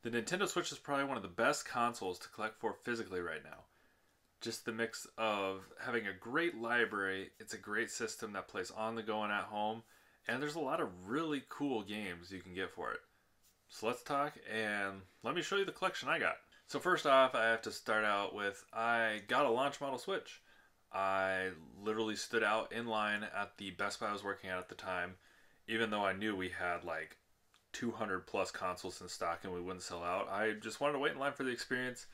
The Nintendo Switch is probably one of the best consoles to collect for physically right now. Just the mix of having a great library, it's a great system that plays on the go and at home, and there's a lot of really cool games you can get for it. So let's talk and let me show you the collection I got. So first off, I have to start out with I got a launch model Switch. I literally stood out in line at the Best Buy I was working at the time, even though I knew we had like 200 plus consoles in stock and we wouldn't sell out. I just wanted to wait in line for the experience.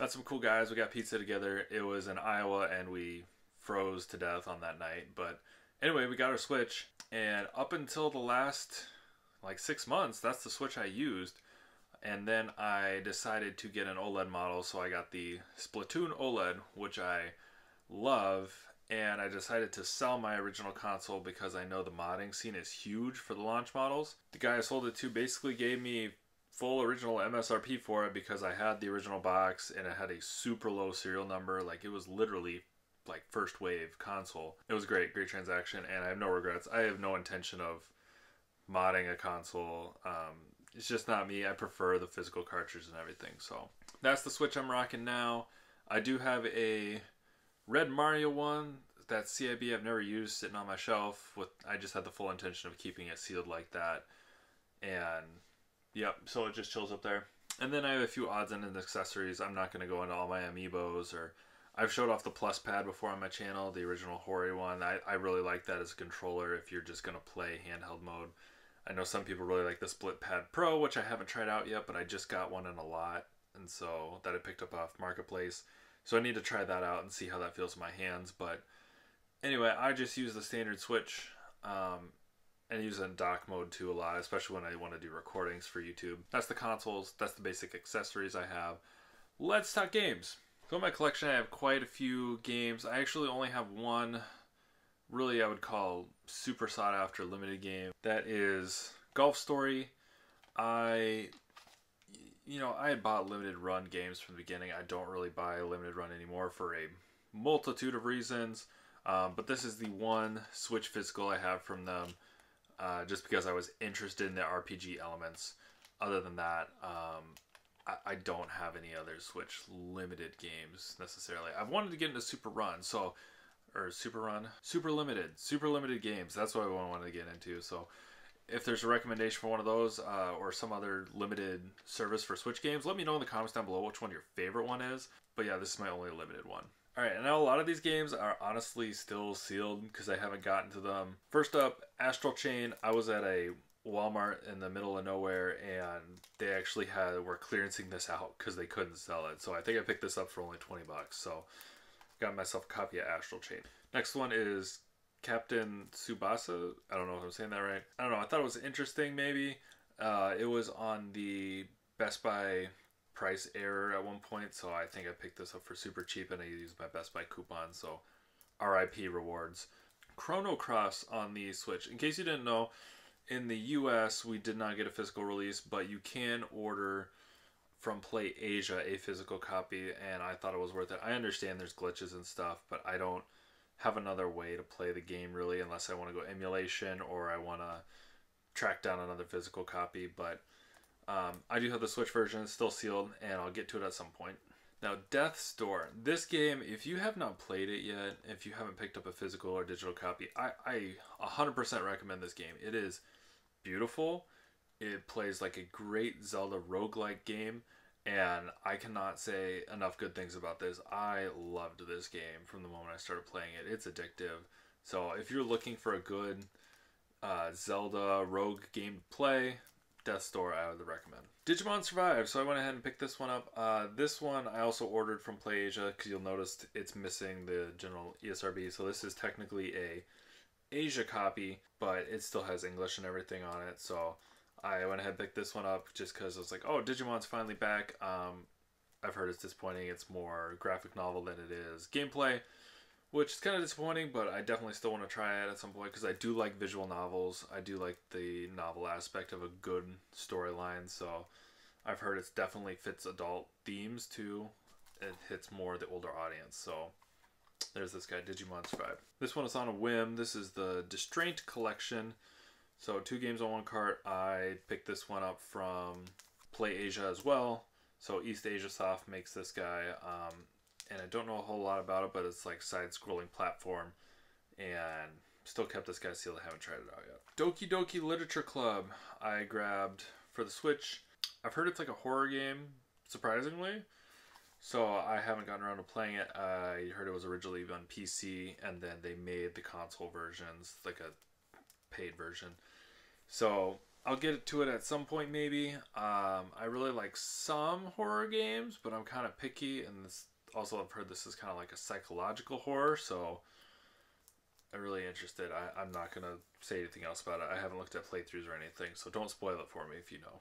Met some cool guys. We got pizza together. It was in Iowa and we froze to death on that night. But anyway, we got our Switch, and up until the last like 6 months, that's the Switch I used. And then I decided to get an OLED model, so I got the Splatoon OLED, which I love, and I decided to sell my original console because I know the modding scene is huge for the launch models. The guy I sold it to basically gave me full original MSRP for it because I had the original box and it had a super low serial number. Like, it was literally like first wave console. It was great transaction, and I have no regrets. I have no intention of modding a console. It's just not me. I prefer the physical cartridge and everything. So that's the Switch I'm rocking now. I do have a Red Mario one that CIB I've never used sitting on my shelf. I just had the full intention of keeping it sealed like that. And yep, so it just chills up there. And then I have a few odds and ends accessories. I'm not going to go into all my amiibos, or I've showed off the Plus Pad before on my channel, the original Hori one. I really like that as a controller if you're just going to play handheld mode. I know some people really like the Split Pad Pro, which I haven't tried out yet, but I just got one in a lot, and so that I picked up off Marketplace. So I need to try that out and see how that feels in my hands. But anyway, I just use the standard Switch and use it in dock mode too a lot, especially when I want to do recordings for YouTube. That's the consoles. That's the basic accessories I have. Let's talk games. So in my collection, I have quite a few games. I actually only have one really I would call super sought after limited game. That is Golf Story. I had bought limited run games from the beginning. I don't really buy a limited run anymore for a multitude of reasons. But this is the one Switch physical I have from them, just because I was interested in the RPG elements. Other than that, I don't have any other Switch limited games necessarily. I've wanted to get into Super limited games. That's what I wanted to get into. So if there's a recommendation for one of those, or some other limited service for Switch games, let me know in the comments down below which one your favorite one is. But yeah, this is my only limited one. Alright, and now a lot of these games are honestly still sealed because I haven't gotten to them. First up, Astral Chain. I was at a Walmart in the middle of nowhere, and they actually were clearancing this out because they couldn't sell it. So I think I picked this up for only 20 bucks. So got myself a copy of Astral Chain. Next one is Captain Tsubasa. I don't know if I'm saying that right. I don't know. I thought it was interesting maybe. It was on the Best Buy price error at one point, so I think I picked this up for super cheap, and I used my Best Buy coupon, so RIP rewards. Chrono Cross on the Switch. In case you didn't know, in the US we did not get a physical release, but you can order from Play Asia a physical copy, and I thought it was worth it. I understand there's glitches and stuff, but I don't have another way to play the game really unless I want to go emulation or I want to track down another physical copy. But I do have the Switch version. It's still sealed, and I'll get to it at some point. Now, Death's Door. This game, if you have not played it yet, if you haven't picked up a physical or digital copy, I 100% recommend this game. It is beautiful. It plays like a great Zelda roguelike game, and I cannot say enough good things about this. I loved this game from the moment I started playing it. It's addictive. So if you're looking for a good Zelda rogue game to play, Death's Door I would recommend. Digimon Survive. So I went ahead and picked this one up. This one I also ordered from Play Asia because you'll notice it's missing the general ESRB. So this is technically a Asia copy, but it still has English and everything on it. So I went ahead and picked this one up just because I was like, oh, Digimon's finally back. I've heard it's disappointing. It's more graphic novel than it is gameplay, which is kind of disappointing, but I definitely still want to try it at some point because I do like visual novels. I do like the novel aspect of a good storyline, so I've heard it definitely fits adult themes too. It hits more the older audience, so there's this guy, Digimon Survive. This one is on a whim. This is the Distraint Collection. So 2 games on 1 cart. I picked this one up from Play Asia as well. So East Asia Soft makes this guy, and I don't know a whole lot about it, but it's like side-scrolling platform, and still kept this guy sealed. I haven't tried it out yet. Doki Doki Literature Club I grabbed for the Switch. I've heard it's like a horror game, surprisingly, so I haven't gotten around to playing it. I heard it was originally on PC, and then they made the console versions, like a paid version. So I'll get to it at some point, maybe. I really like some horror games, but I'm kind of picky, and this also I've heard this is kind of like a psychological horror, so I'm really interested. I'm not going to say anything else about it. I haven't looked at playthroughs or anything, so don't spoil it for me if you know.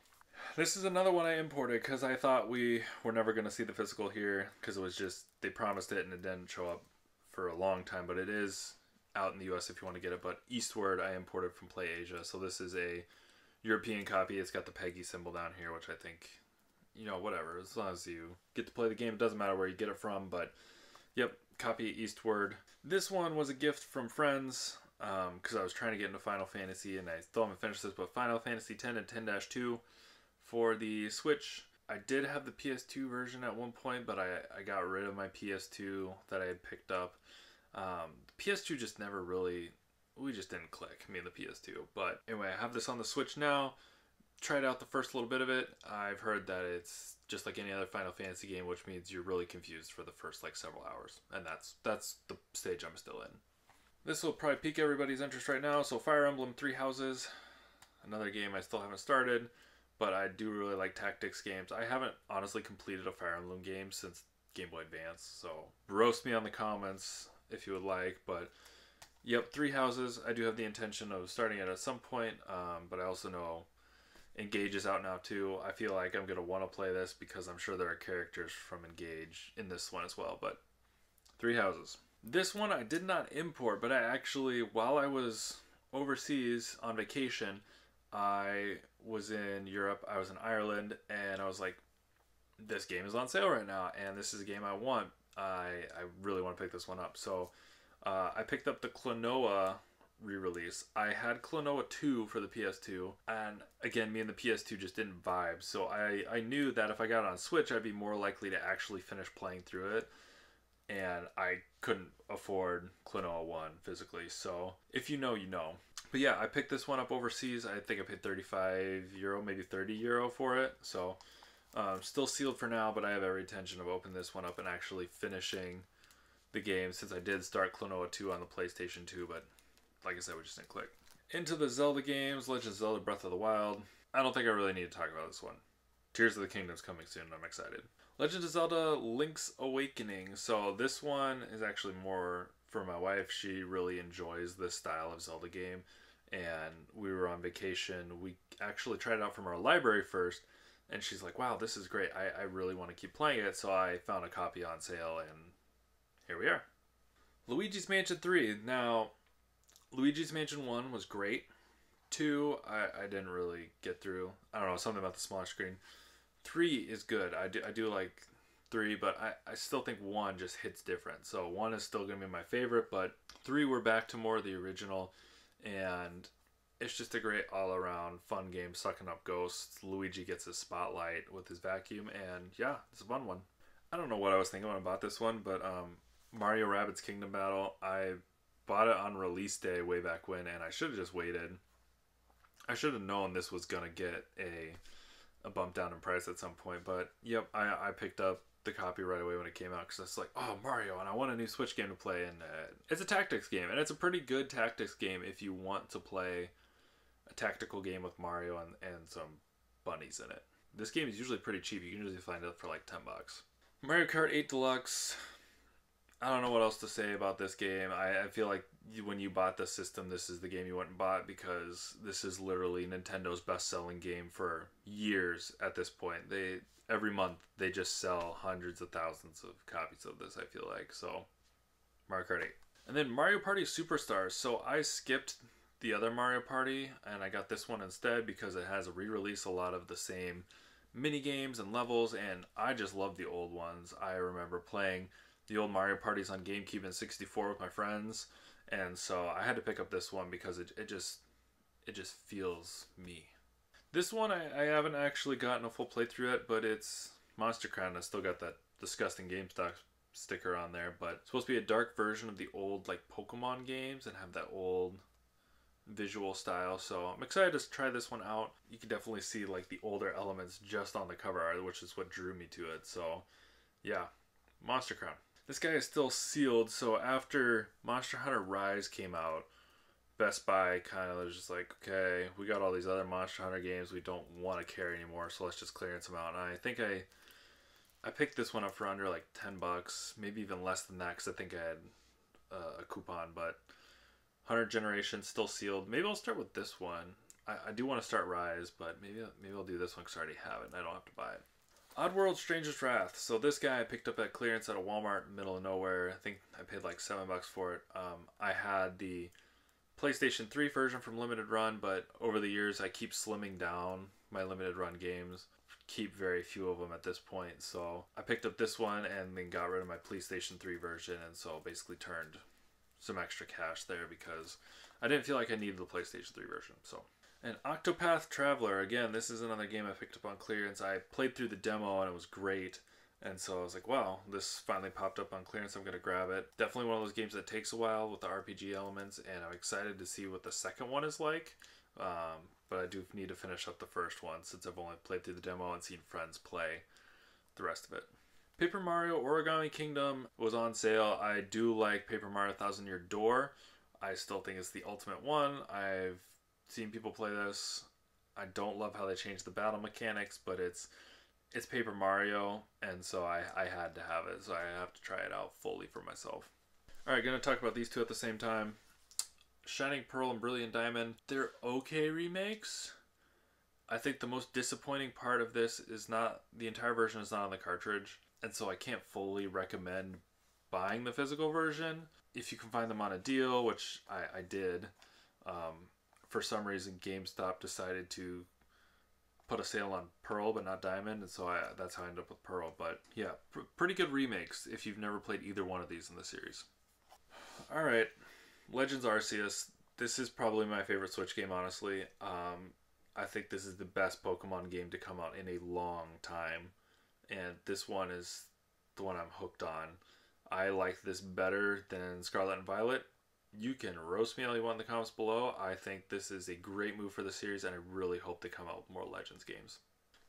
This is another one I imported because I thought we were never going to see the physical here, because it was just, they promised it and it didn't show up for a long time, but it is out in the US if you want to get it. But Eastward I imported from Play Asia, so this is a European copy. It's got the PEGI symbol down here, which I think, you know, whatever, as long as you get to play the game, it doesn't matter where you get it from. But yep, copy Eastward. This one was a gift from friends, because I was trying to get into Final Fantasy, and I still haven't finished this, but Final Fantasy X and 10-2 for the Switch. I did have the PS2 version at one point, but I got rid of my PS2 that I had picked up. The PS2 just never really, we just didn't click, me and the PS2. But anyway, I have this on the Switch now. Tried out the first little bit of it. I've heard that it's just like any other Final Fantasy game, which means you're really confused for the first like several hours. And that's the stage I'm still in. This will probably pique everybody's interest right now. So Fire Emblem Three Houses, another game I still haven't started, but I do really like tactics games. I haven't honestly completed a Fire Emblem game since Game Boy Advance, so roast me on the comments if you would like. But yep, Three Houses, I do have the intention of starting it at some point, but I also know Engage is out now too. I feel like I'm going to want to play this because I'm sure there are characters from Engage in this one as well. But Three Houses. This one I did not import, but I actually, while I was overseas on vacation, I was in Europe, I was in Ireland, and I was like, this game is on sale right now, and this is a game I want. I really want to pick this one up. So I picked up the Klonoa re-release. I had Klonoa 2 for the PS2, and again, me and the PS2 just didn't vibe, so I knew that if I got it on Switch, I'd be more likely to actually finish playing through it, and I couldn't afford Klonoa 1 physically, so if you know, you know. But yeah, I picked this one up overseas. I think I paid €35, maybe €30 for it, so still sealed for now, but I have every intention of opening this one up and actually finishing the game, since I did start Klonoa 2 on the PlayStation 2, but like I said, we just didn't click. Into the Zelda games, Legend of Zelda Breath of the Wild. I don't think I really need to talk about this one. Tears of the Kingdom's coming soon, I'm excited. Legend of Zelda Link's Awakening. So this one is actually more for my wife. She really enjoys this style of Zelda game, and we were on vacation. We actually tried it out from our library first, and she's like, wow, this is great. I really want to keep playing it, so I found a copy on sale, and here we are. Luigi's Mansion 3. Now, Luigi's Mansion 1 was great. 2, I didn't really get through. I don't know, something about the smaller screen. 3 is good. I do like 3, but I still think 1 just hits different. So 1 is still going to be my favorite, but 3 we're back to more of the original, and it's just a great all-around fun game, sucking up ghosts. Luigi gets his spotlight with his vacuum, and yeah, it's a fun one. I don't know what I was thinking when I bought this one, but Mario Rabbids Kingdom Battle, I bought it on release day way back when, and I should have just waited. I should have known this was going to get a bump down in price at some point, but yep, I picked up the copy right away when it came out, because it's like, oh, Mario, and I want a new Switch game to play, and it's a tactics game, and it's a pretty good tactics game if you want to play a tactical game with Mario and some bunnies in it. This game is usually pretty cheap. You can usually find it for like $10. Mario Kart 8 Deluxe. I don't know what else to say about this game. I feel like when you bought the system, this is the game you went and bought, because this is literally Nintendo's best-selling game for years at this point. Every month, they just sell hundreds of thousands of copies of this, I feel like. So, Mario Kart 8. And then Mario Party Superstars. So I skipped the other Mario Party, and I got this one instead because it has a re-release, a lot of the same mini games and levels, and I just love the old ones. I remember playing the old Mario Parties on GameCube and 64 with my friends, and so I had to pick up this one because it just feels me. This one I haven't actually gotten a full playthrough yet, but it's Monster Crown. I still got that disgusting GameStop sticker on there, but it's supposed to be a dark version of the old like Pokemon games and have that old visual style. So I'm excited to try this one out. You can definitely see like the older elements just on the cover art, which is what drew me to it. So yeah, Monster Crown. This guy is still sealed, so after Monster Hunter Rise came out, Best Buy kind of was just like, okay, we got all these other Monster Hunter games we don't want to carry anymore, so let's just clearance them out. And I think I picked this one up for under like $10, maybe even less than that, because I think I had a coupon. But 100 Generation still sealed. Maybe I'll start with this one. I do want to start Rise, but maybe I'll do this one because I already have it and I don't have to buy it. Oddworld Stranger's Wrath. So this guy I picked up at clearance at a Walmart, middle of nowhere. I think I paid like $7 for it. I had the PlayStation 3 version from Limited Run, but over the years I keep slimming down my Limited Run games. Keep very few of them at this point. So I picked up this one and then got rid of my PlayStation 3 version, and so basically turned some extra cash there because I didn't feel like I needed the PlayStation 3 version. So, and Octopath Traveler, again, this is another game I picked up on clearance. I played through the demo and it was great. And so I was like, wow, this finally popped up on clearance. I'm going to grab it. Definitely one of those games that takes a while with the RPG elements, and I'm excited to see what the second one is like. But I do need to finish up the first one since I've only played through the demo and seen friends play the rest of it. Paper Mario Origami Kingdom was on sale. I do like Paper Mario Thousand Year Door. I still think it's the ultimate one. I've seen people play this. I don't love how they changed the battle mechanics, but it's Paper Mario, and so I had to have it, so I have to try it out fully for myself. Alright, gonna talk about these two at the same time. Shining Pearl and Brilliant Diamond, they're okay remakes. I think the most disappointing part of this is not, the entire version is not on the cartridge, and so I can't fully recommend buying the physical version. If you can find them on a deal, which I did, for some reason GameStop decided to put a sale on Pearl but not Diamond, and so that's how I ended up with Pearl. But yeah, pretty good remakes if you've never played either one of these in the series. Alright, Legends Arceus. This is probably my favorite Switch game, honestly. I think this is the best Pokemon game to come out in a long time, and this one is the one I'm hooked on. I like this better than Scarlet and Violet. You can roast me all you want in the comments below. I think this is a great move for the series, and I really hope they come out with more Legends games.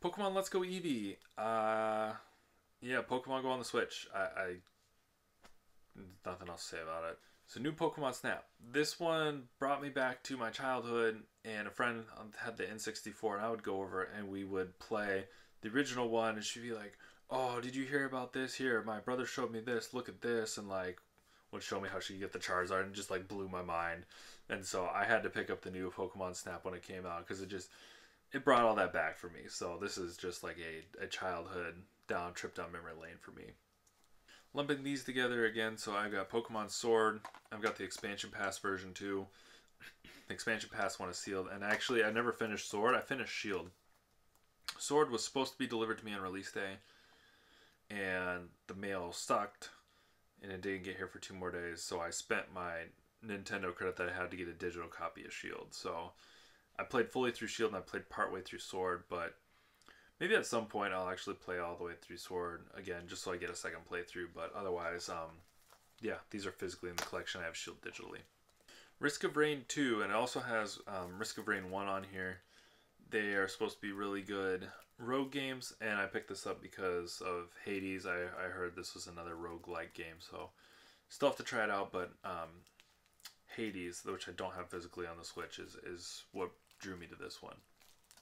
Pokemon Let's Go Eevee. Yeah, Pokemon Go on the Switch. Nothing else to say about it. So, new Pokemon Snap. This one brought me back to my childhood, and a friend had the N64, and I would go over and we would play the original one, and she'd be like, oh, did you hear about this? Here, my brother showed me this. Look at this. And like, would show me how she could get the Charizard, and just like blew my mind. And so I had to pick up the new Pokemon Snap when it came out because it brought all that back for me. So this is just like a childhood trip down memory lane for me. Lumping these together again, so I've got Pokemon Sword. I've got the Expansion Pass version too. The Expansion Pass one is sealed, and actually I never finished Sword. I finished Shield. Sword was supposed to be delivered to me on release day, and the mail sucked, and it didn't get here for 2 more days, so I spent my Nintendo credit that I had to get a digital copy of Shield. So I played fully through Shield, and I played partway through Sword, but maybe at some point I'll actually play all the way through Sword again, just so I get a second playthrough. But otherwise, yeah, these are physically in the collection. I have Shield digitally. Risk of Rain 2, and it also has Risk of Rain 1 on here. They are supposed to be really good rogue games, and I picked this up because of Hades. I heard this was another roguelike game, so still have to try it out, but Hades, which I don't have physically on the Switch, is what drew me to this one.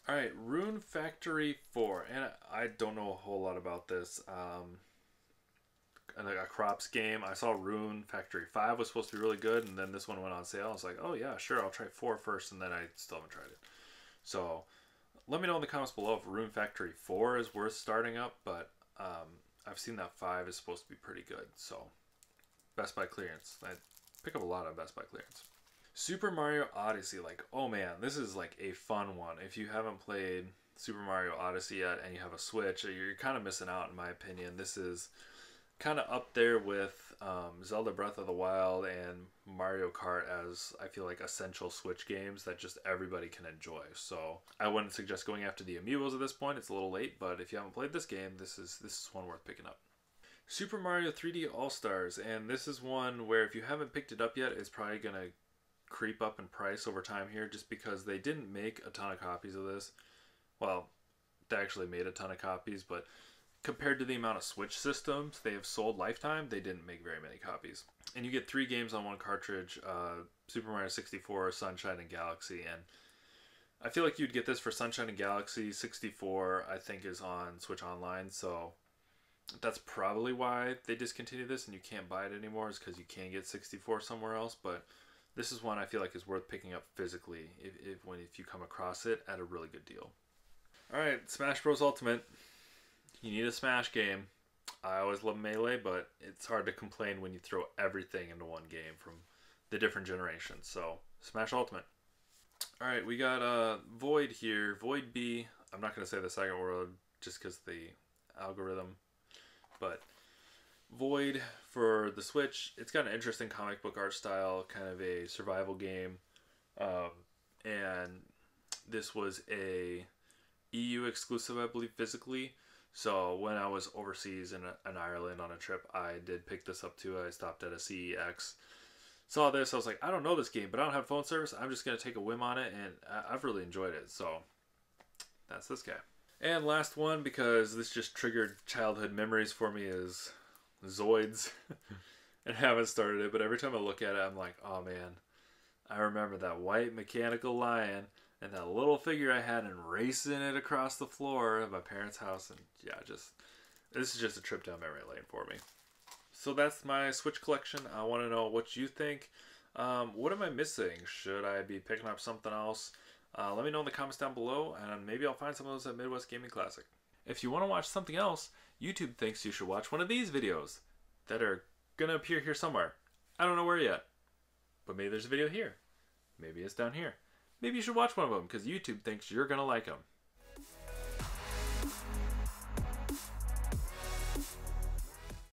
Alright, Rune Factory 4, and I don't know a whole lot about this. A crops game. I saw Rune Factory 5 was supposed to be really good, and then this one went on sale. I was like, oh yeah, sure, I'll try 4 first, and then I still haven't tried it. So let me know in the comments below if Rune Factory 4 is worth starting up, but I've seen that 5 is supposed to be pretty good. So Best Buy clearance. I pick up a lot on Best Buy clearance. Super Mario Odyssey, like, oh man, this is like a fun one. If you haven't played Super Mario Odyssey yet and you have a Switch, you're kind of missing out in my opinion. This is kind of up there with Zelda Breath of the Wild and Mario Kart as I feel like essential Switch games that just everybody can enjoy. So I wouldn't suggest going after the amiibos at this point. It's a little late, but if you haven't played this game, this is one worth picking up. Super Mario 3D All Stars, and this is one where if you haven't picked it up yet, it's probably gonna creep up in price over time here, just because they didn't make a ton of copies of this. Well, they actually made a ton of copies, but compared to the amount of Switch systems they have sold lifetime, they didn't make very many copies. And you get 3 games on one cartridge, Super Mario 64, Sunshine, and Galaxy. And I feel like you'd get this for Sunshine and Galaxy. 64, I think, is on Switch Online, so that's probably why they discontinued this and you can't buy it anymore, is because you can get 64 somewhere else. But this is one I feel like is worth picking up physically if you come across it at a really good deal. Alright, Smash Bros. Ultimate. You need a Smash game. I always love Melee, but it's hard to complain when you throw everything into one game from the different generations. So, Smash Ultimate. Alright, we got Void here. Void B. I'm not going to say the second word just because the algorithm. But Void for the Switch. It's got an interesting comic book art style, kind of a survival game. And this was a EU exclusive, I believe, physically. So when I was overseas in Ireland on a trip, I did pick this up too. I stopped at a CEX, saw this. I was like, I don't know this game, but I don't have phone service. I'm just going to take a whim on it, and I've really enjoyed it. So that's this guy. And last one, because this just triggered childhood memories for me, is Zoids. And haven't started it, but every time I look at it, I'm like, oh man, I remember that white mechanical lion and that little figure I had and racing it across the floor of my parents' house. And yeah, this is just a trip down memory lane for me. So that's my Switch collection. I want to know what you think. What am I missing? Should I be picking up something else? Let me know in the comments down below, and maybe I'll find some of those at Midwest Gaming Classic. If you want to watch something else, YouTube thinks you should watch one of these videos that are going to appear here somewhere. I don't know where yet, but maybe there's a video here. Maybe it's down here. Maybe you should watch one of them because YouTube thinks you're going to like them.